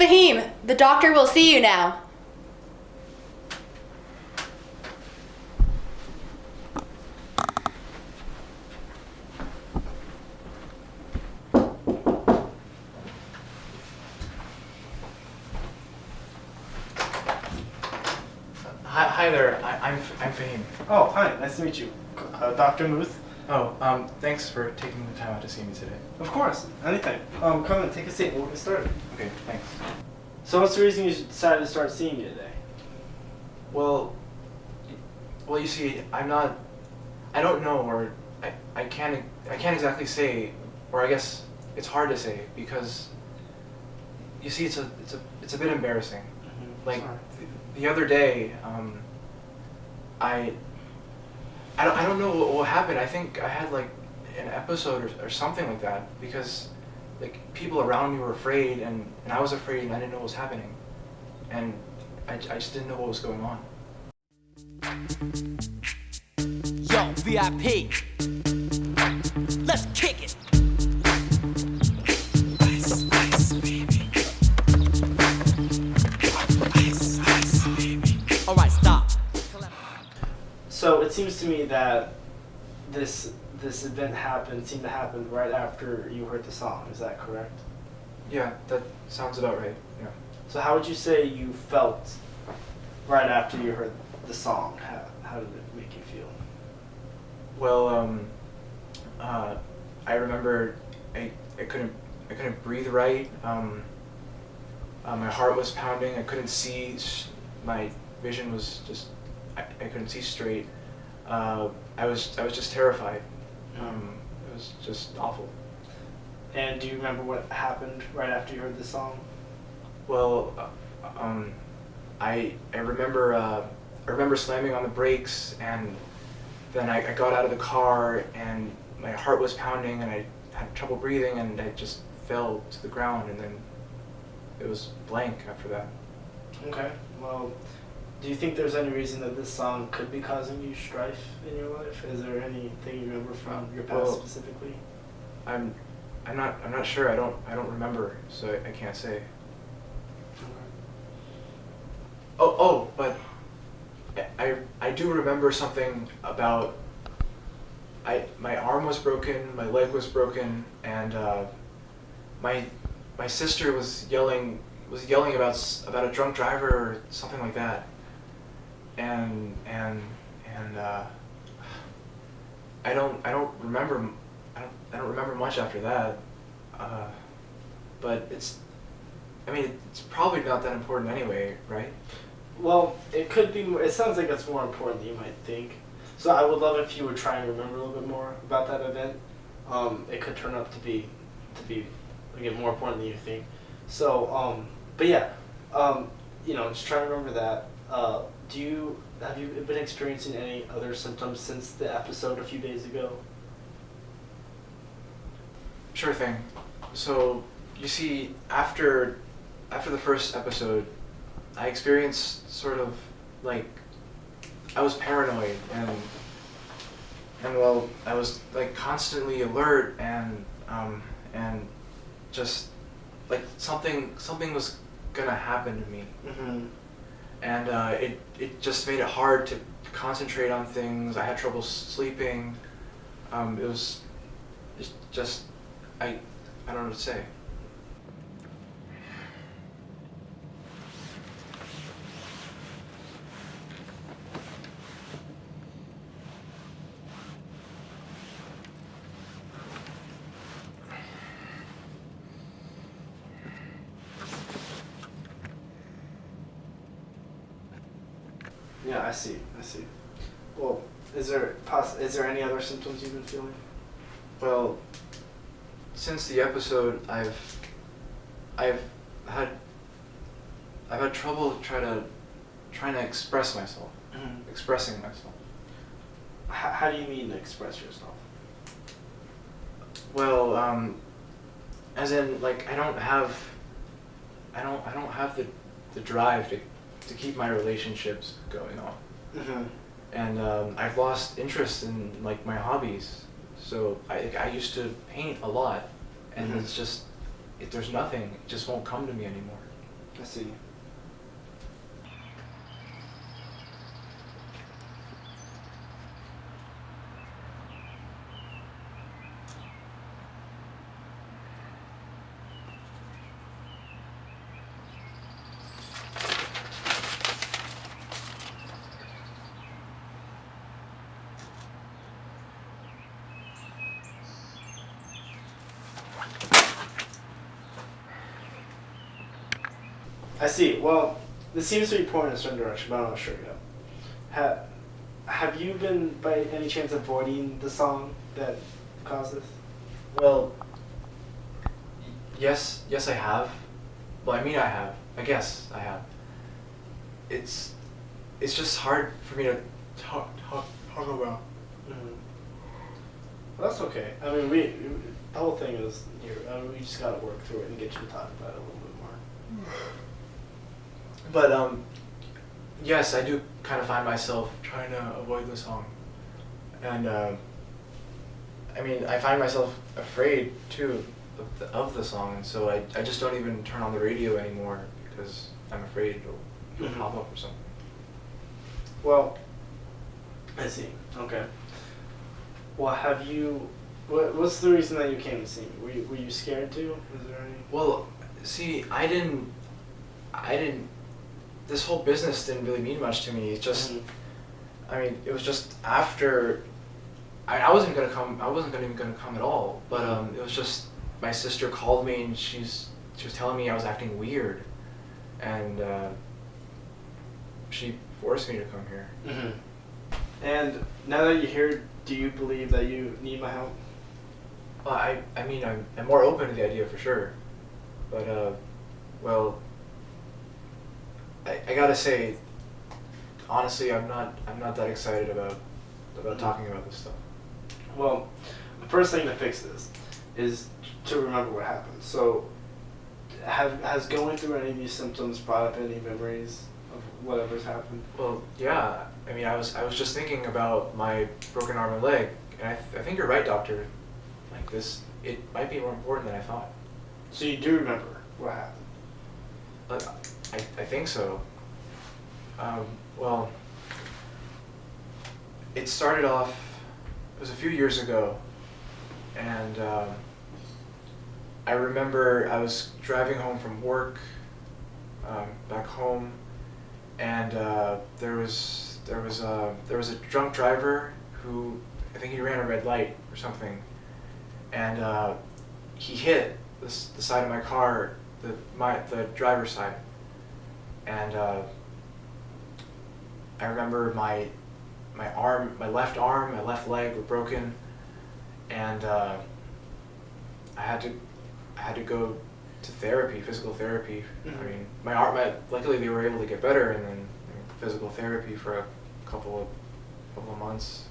Fahim, the doctor will see you now. Hi there. I'm Fahim. Oh, hi. Nice to meet you. Dr. Muth? Oh, thanks for taking the time out to see me today. Of course. Anytime. Come in, take a seat. We'll get started. Okay, thanks. So what's the reason you decided to start seeing me today? Well, you see, I don't know, or I can't exactly say, or I guess it's hard to say because you see, it's a bit embarrassing. Mm-hmm. Like Sorry. the other day, I don't know what happened. I think I had like an episode or something like that because like people around me were afraid and I was afraid and I didn't know what was happening, and I just didn't know what was going on. Yo, VIP. Let's kick it. Ice, ice, baby. Ice, ice, baby. All right, stop. So it seems to me that this event seemed to happen right after you heard the song. Is that correct? Yeah, that sounds about right. Yeah. So how would you say you felt right after you heard the song? How did it make you feel? Well, I remember I couldn't breathe right. My heart was pounding. I couldn't see. My vision was just. I couldn't see straight. I was just terrified. It was just awful. And do you remember what happened right after you heard the song? Well, I remember slamming on the brakes, and then I got out of the car, and my heart was pounding, and I had trouble breathing, and I just fell to the ground, and then it was blank after that. Okay. Well, do you think there's any reason that this song could be causing you strife in your life? Is there anything you remember from your past Well, specifically? I'm not sure. I don't remember, so I can't say. But I do remember something about my arm was broken, my leg was broken, and my sister was yelling about a drunk driver or something like that, and I don't remember much after that, but it's probably not that important anyway, right? Well, it could be. It sounds like it's more important than you might think. So I would love if you would try and remember a little bit more about that event. It could turn out to be again more important than you think. So, but yeah, just try to remember that. Have you been experiencing any other symptoms since the episode a few days ago? Sure thing. So you see, after the first episode, I experienced sort of like I was paranoid and well, I was like constantly alert and just like something was gonna happen to me. Mm-hmm. And it just made it hard to concentrate on things. I had trouble sleeping. It was just I don't know what to say. Yeah, I see. Well, is there any other symptoms you've been feeling? Well, since the episode, I've had trouble trying to express myself, expressing myself. How do you mean to express yourself? Well, as in like I don't have the drive to keep my relationships going on. Mm-hmm. And I've lost interest in like my hobbies. So I used to paint a lot, and it's just there's nothing. It just won't come to me anymore. I see. I see. Well, this seems to be pointing in a certain direction, but I'm not sure yet. Have you been, by any chance, avoiding the song that caused this? Well, yes, I have. Well, I mean, I have. I guess I have. It's just hard for me to talk about. Mm-hmm. Well, that's okay. I mean, the whole thing is here. I mean, we just gotta work through it and get you to talk about it a little bit more. But yes, I do kind of find myself trying to avoid the song, and I mean, I find myself afraid too of the song, and so I just don't even turn on the radio anymore because I'm afraid it'll pop up or something. Well, I see. Okay. Well, have you? What's the reason that you came to see me? Were you scared too? Was there any? Well, see, I didn't. This whole business didn't really mean much to me. It's just, I mean, it was just after. I wasn't gonna come. I wasn't even gonna come at all. But it was just my sister called me and she was telling me I was acting weird, and she forced me to come here. Mm-hmm. And now that you're here, do you believe that you need my help? Well, I mean, I'm more open to the idea for sure, but well, I gotta say, honestly, I'm not that excited about talking about this stuff. Well, the first thing to fix this is to remember what happened. So, has going through any of these symptoms brought up any memories of whatever's happened? Well, yeah. I mean, I was just thinking about my broken arm and leg, and I think you're right, doctor. Like this, it might be more important than I thought. So you do remember what happened? I think so. Well, it started off, it was a few years ago, and I remember I was driving home from work, back home, and there was a drunk driver who, I think he ran a red light or something, and he hit the side of my car, the driver's side, and I remember my left arm, my left leg were broken, and I had to go to therapy, physical therapy. Mm-hmm. I mean, my arm, luckily they were able to get better, and then physical therapy for a couple of months.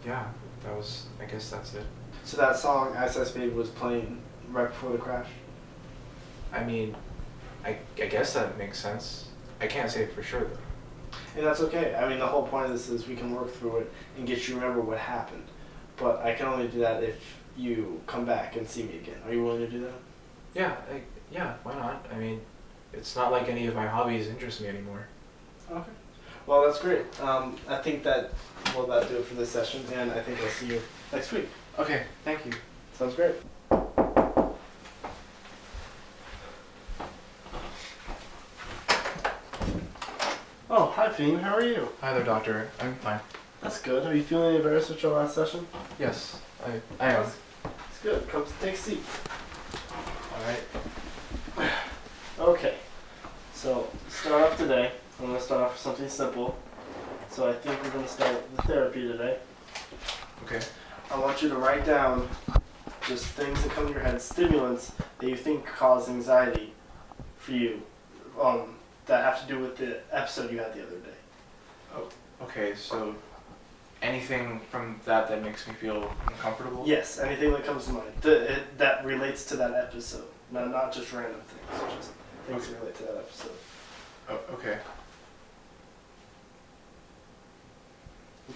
Yeah, I guess that's it. So that song, SS Baby, was playing right before the crash? I mean, I guess that makes sense. I can't say for sure though. And that's okay. I mean, the whole point of this is we can work through it and get you to remember what happened. But I can only do that if you come back and see me again. Are you willing to do that? Yeah, why not? I mean, it's not like any of my hobbies interest me anymore. Okay. Well, that's great. I think that will about do it for this session, and I think I'll see you next week. Okay, thank you. Sounds great. Oh, hi, Fahim. How are you? Hi there, doctor. I'm fine. That's good. Are you feeling any better since your last session? Yes, I am. That's good. Come take a seat. All right. Okay. So, start off today. I'm going to start off with something simple. So I think we're going to start the therapy today. Okay. I want you to write down just things that come to your head, stimulants that you think cause anxiety for you, that have to do with the episode you had the other day. Oh, okay. So, anything from that makes me feel uncomfortable? Yes, anything that comes to mind that relates to that episode. Not just random things, just things that relate to that episode. Oh, okay.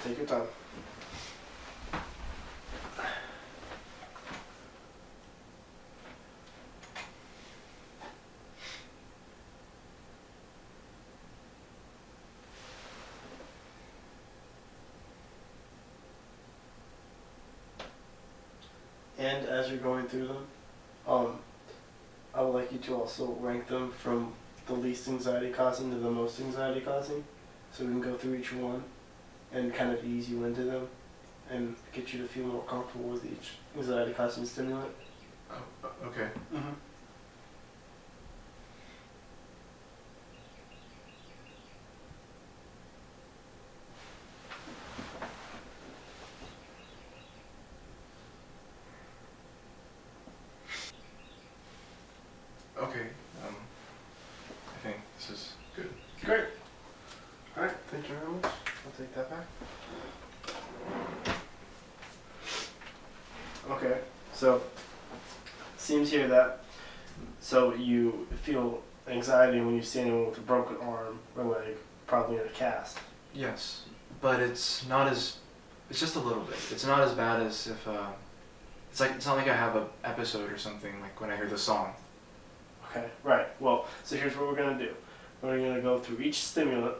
Take your time. as you're going through them, I would like you to also rank them from the least anxiety causing to the most anxiety causing, so we can go through each one and kind of ease you into them and get you to feel more comfortable with each anxiety causing stimulant. Okay. Mm-hmm. Okay. I think this is good. Great. All right. Thank you very much. I'll take that back. Okay. So, seems here that so you feel anxiety when you see anyone with a broken arm or leg, probably in a cast. Yes, but it's not as. It's just a little bit. It's not as bad as if. It's not like I have a episode or something like when I hear the song. Okay. Right. Well, so here's what we're gonna do. We're gonna go through each stimulant,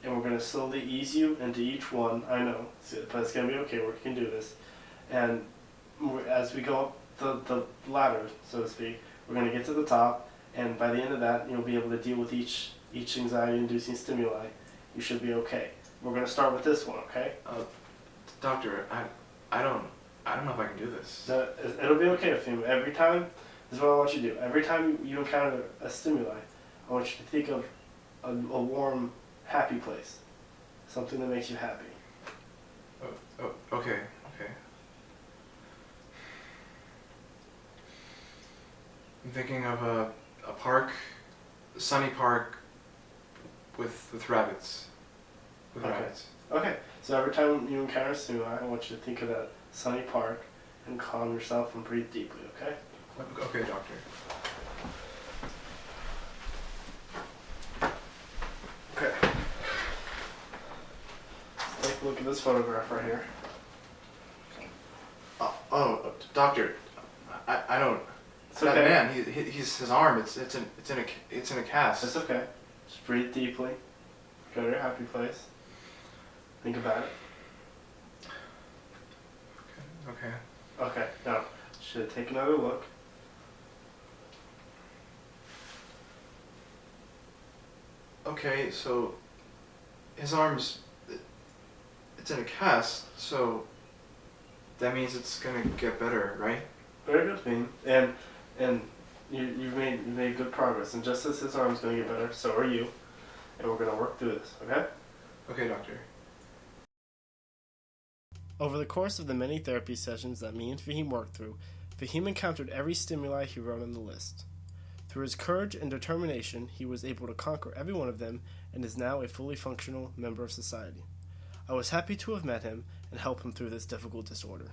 and we're gonna slowly ease you into each one. I know, but it's gonna be okay. We can do this, and as we go up the ladder, so to speak, we're gonna get to the top, and by the end of that, you'll be able to deal with each anxiety-inducing stimuli. You should be okay. We're gonna start with this one, okay? Doctor, I don't know if I can do this. It'll be okay with you. Every time, this is what I want you to do. Every time you encounter a stimuli, I want you to think of a warm, happy place, something that makes you happy. Okay. I'm thinking of a park, a sunny park with rabbits. With Okay. rabbits. Okay, so every time you encounter a stimuli, I want you to think of that sunny park and calm yourself and breathe deeply, okay? Okay, doctor. Okay. Let's take a look at this photograph right here. Doctor, I don't. It's That okay. man, he's his arm. It's in a cast. It's okay. Just breathe deeply. Go to your happy place. Think about it. Okay. Okay, now, should take another look. Okay, so his arm's it's in a cast, so that means it's gonna get better, right? Very good, Fahim. And you've made good progress. And just as his arm's going to get better, so are you. And we're going to work through this, okay? Okay, doctor. Over the course of the many therapy sessions that me and Fahim worked through, Fahim encountered every stimuli he wrote on the list. Through his courage and determination, he was able to conquer every one of them and is now a fully functional member of society. I was happy to have met him and help him through this difficult disorder.